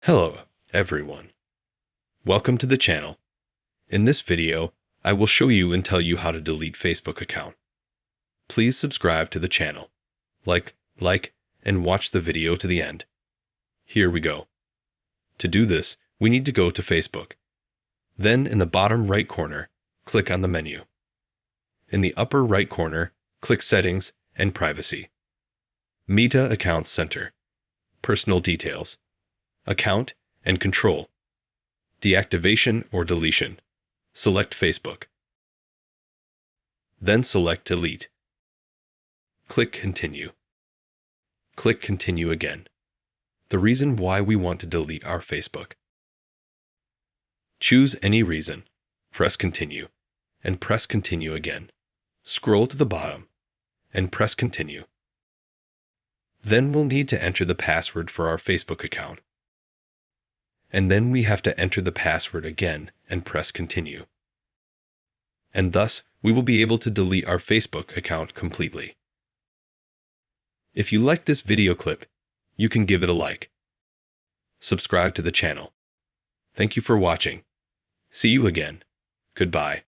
Hello, everyone. Welcome to the channel. In this video, I will show you and tell you how to delete Facebook account. Please subscribe to the channel. Like, and watch the video to the end. Here we go. To do this, we need to go to Facebook. Then in the bottom right corner, click on the menu. In the upper right corner, click Settings and Privacy. Meta Accounts Center. Personal Details. Account and Control. Deactivation or deletion. Select Facebook. Then select Delete. Click Continue. Click Continue again. The reason why we want to delete our Facebook. Choose any reason. Press Continue. And press Continue again. Scroll to the bottom and press Continue. Then we'll need to enter the password for our Facebook account. And then we have to enter the password again and press Continue. And thus, we will be able to delete our Facebook account completely. If you like this video clip, you can give it a like. Subscribe to the channel. Thank you for watching. See you again. Goodbye.